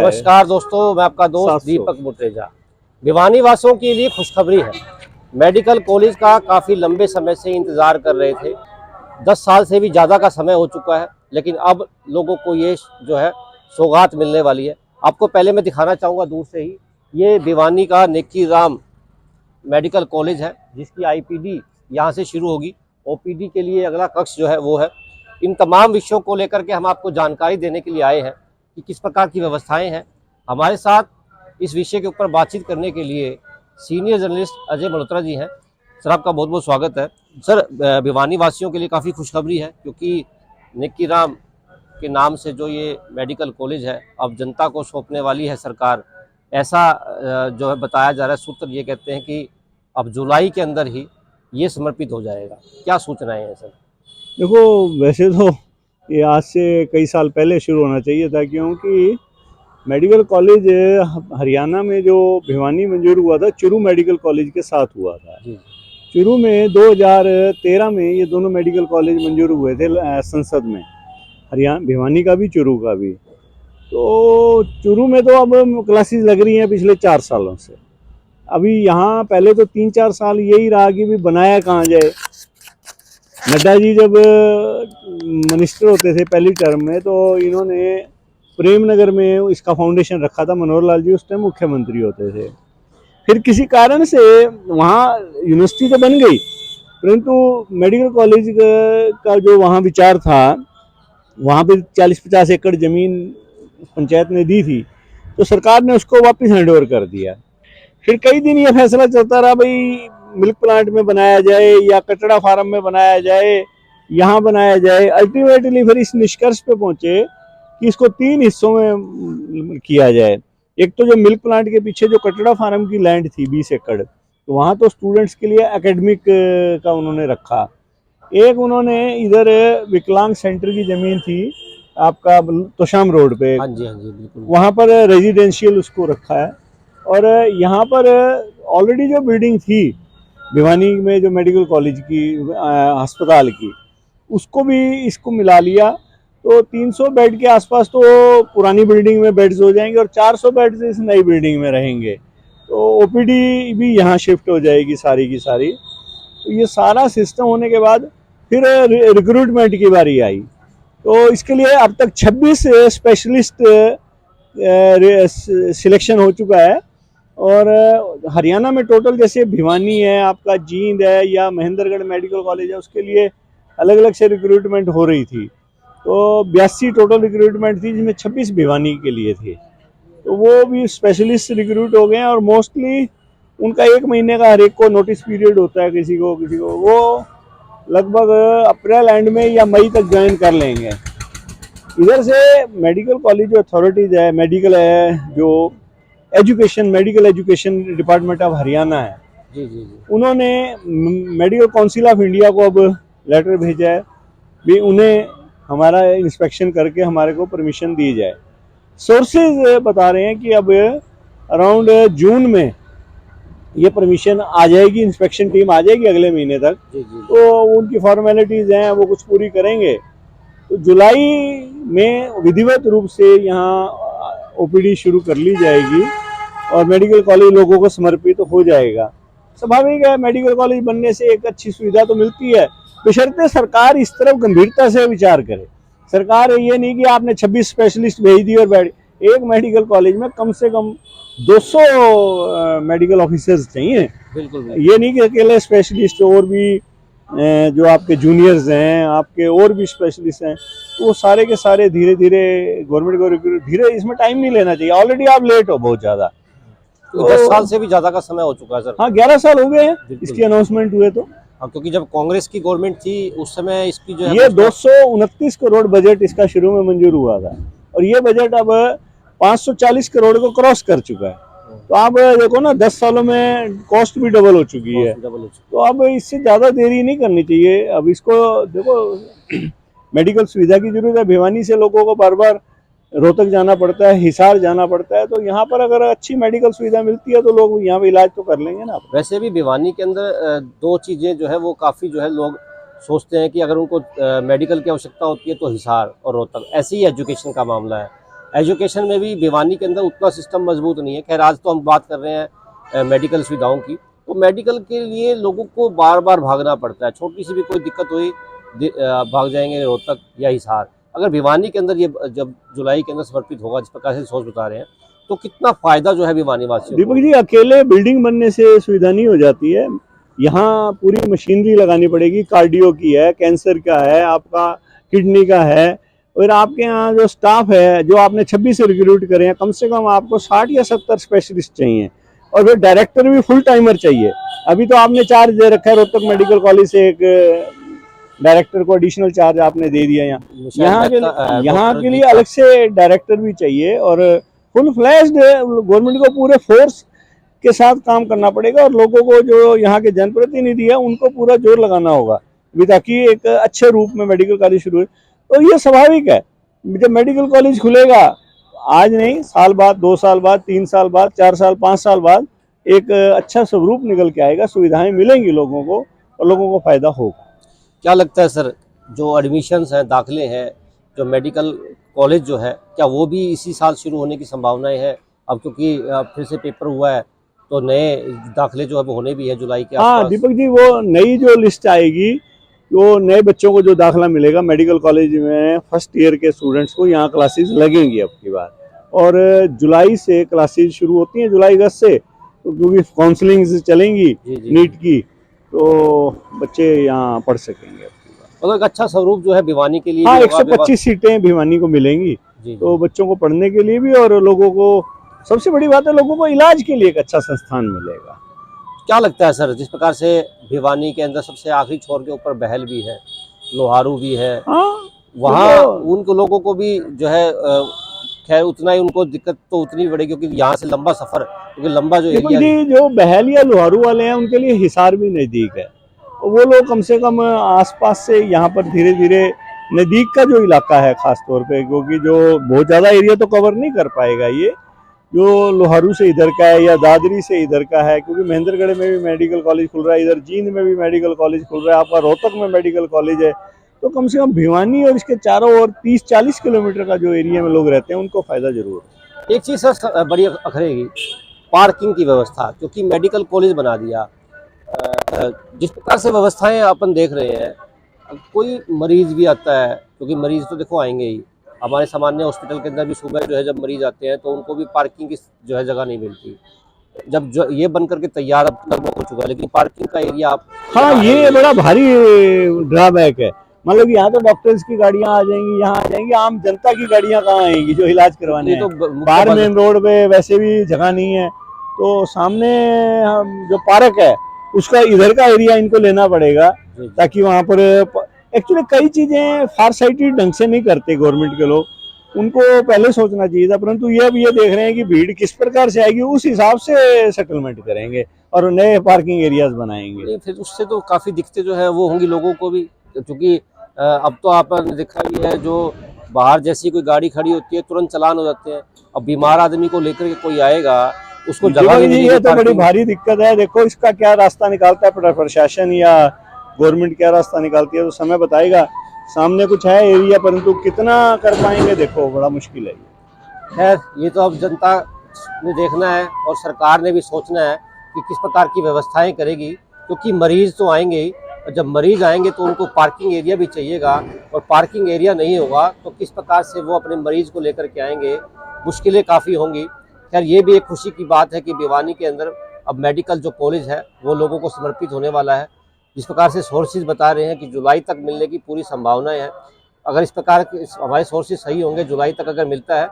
नमस्कार दोस्तों, मैं आपका दोस्त दीपक मुटेजा। भिवानी वासियों के लिए खुशखबरी है। मेडिकल कॉलेज का काफ़ी लंबे समय से इंतज़ार कर रहे थे। 10 साल से भी ज़्यादा का समय हो चुका है, लेकिन अब लोगों को ये जो है सौगात मिलने वाली है। आपको पहले मैं दिखाना चाहूँगा दूर से ही, ये भिवानी का नेकी राम मेडिकल कॉलेज है, जिसकी आईपीडी यहाँ से शुरू होगी। ओपीडी के लिए अगला कक्ष जो है वो है। इन तमाम विषयों को लेकर के हम आपको जानकारी देने के लिए आए हैं कि किस प्रकार की व्यवस्थाएं हैं। हमारे साथ इस विषय के ऊपर बातचीत करने के लिए सीनियर जर्नलिस्ट अजय मल्होत्रा जी हैं। सर, आपका बहुत बहुत स्वागत है। सर, भिवानी वासियों के लिए काफ़ी खुशखबरी है, क्योंकि नेकी राम के नाम से जो ये मेडिकल कॉलेज है अब जनता को सौंपने वाली है सरकार। ऐसा जो है बताया जा रहा है। सूत्र ये कहते हैं कि अब जुलाई के अंदर ही ये समर्पित हो जाएगा। क्या सूचनाएं हैं सर? देखो, वैसे तो ये आज से कई साल पहले शुरू होना चाहिए था, क्योंकि मेडिकल कॉलेज हरियाणा में जो भिवानी मंजूर हुआ था चुरू मेडिकल कॉलेज के साथ हुआ था। चुरू में 2013 में ये दोनों मेडिकल कॉलेज मंजूर हुए थे संसद में, हरियाणा भिवानी का भी चुरू का भी। तो चुरू में तो अब क्लासेस लग रही हैं पिछले 4 सालों से। अभी यहाँ पहले तो 3-4 साल यही रहा कि भी बनाया कहाँ जाए। नड्डा जी जब मिनिस्टर होते थे पहली टर्म में, तो इन्होंने प्रेमनगर में इसका फाउंडेशन रखा था। मनोहर लाल जी उस टाइम मुख्यमंत्री होते थे। फिर किसी कारण से वहाँ यूनिवर्सिटी तो बन गई, परंतु मेडिकल कॉलेज का जो वहाँ विचार था, वहाँ पे 40-50 एकड़ ज़मीन पंचायत ने दी थी, तो सरकार ने उसको वापस हैंडओवर कर दिया। फिर कई दिन ये फैसला चलता रहा, भाई मिल्क प्लांट में बनाया जाए या कचड़ा फार्म में बनाया जाए, यहाँ बनाया जाए। अल्टीमेटली फिर इस निष्कर्ष पे पहुंचे कि इसको 3 हिस्सों में किया जाए। एक तो जो मिल्क प्लांट के पीछे जो कचड़ा फार्म की लैंड थी 20 एकड़, तो वहाँ तो स्टूडेंट्स के लिए एकेडमिक का उन्होंने रखा। एक उन्होंने इधर विकलांग सेंटर की जमीन थी आपका तोशाम रोड पे, हाँ जी बिल्कुल, वहाँ पर रेजिडेंशियल उसको रखा है। और यहाँ पर ऑलरेडी जो बिल्डिंग थी भिवानी में जो मेडिकल कॉलेज की अस्पताल की, उसको भी इसको मिला लिया। तो 300 बेड के आसपास तो पुरानी बिल्डिंग में बेड्स हो जाएंगे और 400 बेड्स इस नई बिल्डिंग में रहेंगे। तो ओपीडी भी यहाँ शिफ्ट हो जाएगी सारी की सारी। तो ये सारा सिस्टम होने के बाद फिर रिक्रूटमेंट की बारी आई। तो इसके लिए अब तक 26 स्पेशलिस्ट सिलेक्शन हो चुका है। और हरियाणा में टोटल जैसे भिवानी है, आपका जींद है या महेंद्रगढ़ मेडिकल कॉलेज है, उसके लिए अलग अलग से रिक्रूटमेंट हो रही थी। तो 82 टोटल रिक्रूटमेंट थी, जिसमें 26 भिवानी के लिए थे। तो वो भी स्पेशलिस्ट रिक्रूट हो गए हैं। और मोस्टली उनका 1 महीने का हर एक को नोटिस पीरियड होता है। किसी को वो लगभग अप्रैल एंड में या मई तक ज्वाइन कर लेंगे। इधर से मेडिकल कॉलेज अथॉरिटीज है, मेडिकल है जो education medical education department of Haryana है, जी, उन्होंने मेडिकल काउंसिल ऑफ इंडिया को अब लेटर भेजा है भी उन्हें हमारा इंस्पेक्शन करके हमारे को परमिशन दी जाए। सोर्सेज बता रहे हैं कि अब अराउंड जून में ये परमिशन आ जाएगी, इंस्पेक्शन टीम आ जाएगी अगले महीने तक। तो उनकी फॉर्मेलिटीज़ हैं वो कुछ पूरी करेंगे, तो जुलाई में विधिवत रूप से यहाँ ओपीडी शुरू कर ली जाएगी और मेडिकल कॉलेज लोगों को समर्पित हो जाएगा। स्वाभाविक है, मेडिकल कॉलेज बनने से एक अच्छी सुविधा तो मिलती है, बशर्ते सरकार इस तरफ गंभीरता से विचार करे। सरकार ये नहीं कि आपने 26 स्पेशलिस्ट भेज दी और बैठ, एक मेडिकल कॉलेज में कम से कम 200 मेडिकल ऑफिसर्स चाहिए। बिल्कुल। ये नहीं कि अकेले स्पेशलिस्ट, और भी जो आपके जूनियर्स हैं, आपके और भी स्पेशलिस्ट हैं, तो वो सारे के सारे धीरे धीरे गवर्नमेंट को रिक्रूट, धीरे इसमें टाइम नहीं लेना चाहिए। ऑलरेडी आप लेट हो बहुत ज़्यादा। तो 10 साल से भी ज़्यादा का समय हो चुका है सर। हाँ, 11 साल हो गए हैं इसकी अनाउंसमेंट हुए तो। हाँ, क्योंकि जब कांग्रेस की गवर्नमेंट थी उस समय इसकी जो है ये 229 करोड़ बजट इसका शुरू में मंजूर हुआ था, और ये बजट अब 540 करोड़ को क्रॉस कर चुका है। तो आप देखो ना, 10 सालों में कॉस्ट भी डबल हो चुकी है। तो अब इससे ज़्यादा देरी नहीं करनी चाहिए। अब इसको देखो, मेडिकल सुविधा की जरूरत है। भिवानी से लोगों को बार बार रोहतक जाना पड़ता है, हिसार जाना पड़ता है। तो यहाँ पर अगर अच्छी मेडिकल सुविधा मिलती है तो लोग यहाँ पे इलाज तो कर लेंगे ना। वैसे भी भिवानी के अंदर 2 चीज़ें जो है वो काफ़ी जो है लोग सोचते हैं कि अगर उनको मेडिकल की आवश्यकता होती है तो हिसार और रोहतक, ऐसी ही एजुकेशन का मामला है। एजुकेशन में भी भिवानी के अंदर उतना सिस्टम मजबूत नहीं है। खैर आज तो हम बात कर रहे हैं मेडिकल सुविधाओं की, तो मेडिकल के लिए लोगों को बार बार भागना पड़ता है। छोटी सी भी कोई दिक्कत हुई भाग जाएंगे रोहतक या हिसार। अगर भिवानी के अंदर ये जब जुलाई के अंदर समर्पित होगा जिस प्रकार से सोच बता रहे हैं, तो कितना फायदा जो है भिवानी वासियों को। दीपक जी, अकेले बिल्डिंग बनने से सुविधा नहीं हो जाती है, यहाँ पूरी मशीनरी लगानी पड़ेगी। कार्डियो की है, कैंसर का है, आपका किडनी का है, और आपके यहाँ जो स्टाफ है, जो आपने 26 से रिक्रूट करे हैं, कम से कम आपको 60 या 70 स्पेशलिस्ट चाहिए, और फिर डायरेक्टर भी फुल टाइमर चाहिए। अभी तो आपने चार्ज दे रखा है रोहतक मेडिकल कॉलेज से, एक डायरेक्टर को एडिशनल चार्ज आपने दे दिया। यहाँ के लिए अलग से डायरेक्टर भी चाहिए, और फुल फ्लैश्ड गवर्नमेंट को पूरे फोर्स के साथ काम करना पड़ेगा, और लोगों को, जो यहाँ के जनप्रतिनिधि है, उनको पूरा जोर लगाना होगा ताकि एक अच्छे रूप में मेडिकल कॉलेज शुरू हो। तो ये स्वाभाविक है, जब मेडिकल कॉलेज खुलेगा, आज नहीं, साल बाद, 2 साल बाद, 3 साल बाद, 4 साल, 5 साल बाद एक अच्छा स्वरूप निकल के आएगा, सुविधाएं मिलेंगी लोगों को और लोगों को फायदा होगा। क्या लगता है सर, जो एडमिशन्स हैं, दाखिले हैं, जो मेडिकल कॉलेज जो है, क्या वो भी इसी साल शुरू होने की संभावनाएं हैं? अब क्योंकि फिर से पेपर हुआ है, तो नए दाखिले जो है वो होने भी है जुलाई के हाँ आसपास। दीपक जी, वो नई जो लिस्ट आएगी, वो नए बच्चों को जो दाखिला मिलेगा मेडिकल कॉलेज में, फर्स्ट ईयर के स्टूडेंट्स को यहाँ क्लासेस लगेंगी अब की बार, और जुलाई से क्लासेस शुरू होती हैं, जुलाई अगस्त से, तो क्योंकि काउंसलिंग चलेंगी नीट की, तो बच्चे यहाँ पढ़ सकेंगे अब की बार। मतलब एक अच्छा स्वरूप जो है भिवानी के लिए हाँ, भी होगा। 125 सीटें भिवानी को मिलेंगी, जी तो बच्चों को पढ़ने के लिए भी, और लोगों को, सबसे बड़ी बात है, लोगों को इलाज के लिए एक अच्छा संस्थान मिलेगा। क्या लगता है सर, जिस प्रकार से भिवानी के अंदर सबसे आखिरी छोर के ऊपर बहल भी है, लोहारू भी है, हाँ, वहाँ उनको लोगों को भी जो है खैर उतना ही उनको दिक्कत तो उतनी बढ़ेगी, क्योंकि यहाँ से लंबा सफर, क्योंकि लंबा जो दीपक एरिया जी, जो बहल या लोहारू वाले हैं, उनके लिए हिसार भी नज़दीक है, तो वो लोग कम से कम आसपास से यहाँ पर धीरे धीरे, नज़दीक का जो इलाका है खास तौर पे, क्योंकि जो बहुत ज़्यादा एरिया तो कवर नहीं कर पाएगा ये, जो लोहारू से इधर का है या दादरी से इधर का है, क्योंकि महेंद्रगढ़ में भी मेडिकल कॉलेज खुल रहा है, इधर जींद में भी मेडिकल कॉलेज खुल रहा है, आपका रोहतक में मेडिकल कॉलेज है, तो कम से कम भिवानी और इसके चारों ओर 30-40 किलोमीटर का जो एरिया में लोग रहते हैं, उनको फायदा जरूर है। एक चीज़ सर बड़ी अखरेगी, पार्किंग की व्यवस्था, क्योंकि मेडिकल कॉलेज बना दिया, जिस प्रकार से व्यवस्थाएं अपन देख रहे हैं, कोई मरीज भी आता है, क्योंकि मरीज तो देखो आएंगे ही, हमारे सामान्य हॉस्पिटल के अंदर भी सुबह जो है जब मरीज आते हैं तो उनको भी पार्किंग की जो है जगह नहीं मिलती। जब जो ये बन करके तैयार अब लगभग हो चुका है, लेकिन पार्किंग का एरिया आप हाँ, ये बड़ा भारी ड्रॉबैक है। मतलब यहाँ तो डॉक्टर्स की गाड़ियाँ आ जाएंगी, यहाँ आ जाएंगी, आम जनता की गाड़ियाँ कहाँ आएंगी जो इलाज करवाने ये तो हैं। बाहर मेन रोड पे वैसे भी जगह नहीं है, तो सामने हम जो पार्क है, उसका इधर का एरिया इनको लेना पड़ेगा, ताकि वहाँ पर एक्चुअली कई चीज़ें फार साइटेड ढंग से नहीं करते गवर्नमेंट के लोग, उनको पहले सोचना चाहिए था, परंतु ये अब ये देख रहे हैं कि भीड़ किस प्रकार से आएगी, उस हिसाब से सेटलमेंट करेंगे और नए पार्किंग एरियाज बनाएंगे। नहीं, फिर उससे तो काफ़ी दिक्कतें जो है वो होंगी लोगों को भी, क्योंकि अब तो आपने देखा ही है, जो बाहर जैसी कोई गाड़ी खड़ी होती है तुरंत चालान हो जाते हैं। अब बीमार आदमी को लेकर के कोई आएगा, उसको जगह नहीं मिलेगी। ये तो बड़ी भारी दिक्कत है। देखो इसका क्या रास्ता निकालता है प्रशासन या गवर्नमेंट, क्या रास्ता निकालती है तो समय बताएगा। सामने कुछ है एरिया, परंतु कितना कर पाएंगे देखो, बड़ा मुश्किल है। खैर ये तो अब जनता ने देखना है और सरकार ने भी सोचना है कि किस प्रकार की व्यवस्थाएं करेगी, क्योंकि मरीज तो आएंगे ही, और जब मरीज आएंगे तो उनको पार्किंग एरिया भी चाहिएगा, और पार्किंग एरिया नहीं होगा तो किस प्रकार से वो अपने मरीज को लेकर के आएंगे, मुश्किलें काफ़ी होंगी। खैर ये भी एक खुशी की बात है कि भिवानी के अंदर अब मेडिकल जो कॉलेज है वो लोगों को समर्पित होने वाला है। जिस प्रकार से सोर्सेज बता रहे हैं कि जुलाई तक मिलने की पूरी संभावनाएं हैं। अगर इस प्रकार के हमारे सोर्सेज सही होंगे, जुलाई तक अगर मिलता है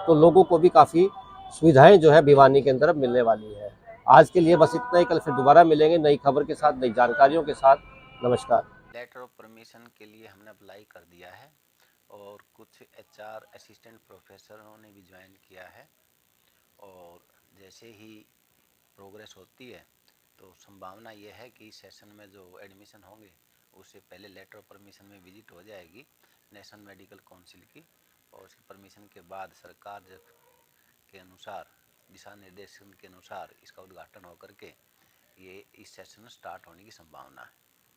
तो लोगों को भी काफ़ी सुविधाएं जो है भिवानी के अंदर मिलने वाली है। आज के लिए बस इतना ही, कल फिर दोबारा मिलेंगे नई खबर के साथ, नई जानकारियों के साथ। नमस्कार। लेटर ऑफ परमिशन के लिए हमने अप्लाई कर दिया है और कुछ एचआर असिस्टेंट प्रोफेसरों ने भी ज्वाइन किया है, और जैसे ही प्रोग्रेस होती है तो संभावना ये है कि सेशन में जो एडमिशन होंगे उससे पहले लेटर ऑफ परमिशन में विजिट हो जाएगी नेशनल मेडिकल काउंसिल की, और उसकी परमिशन के बाद सरकार के अनुसार, दिशा निर्देशन के अनुसार इसका उद्घाटन होकर के ये इस सेशन स्टार्ट होने की संभावना है।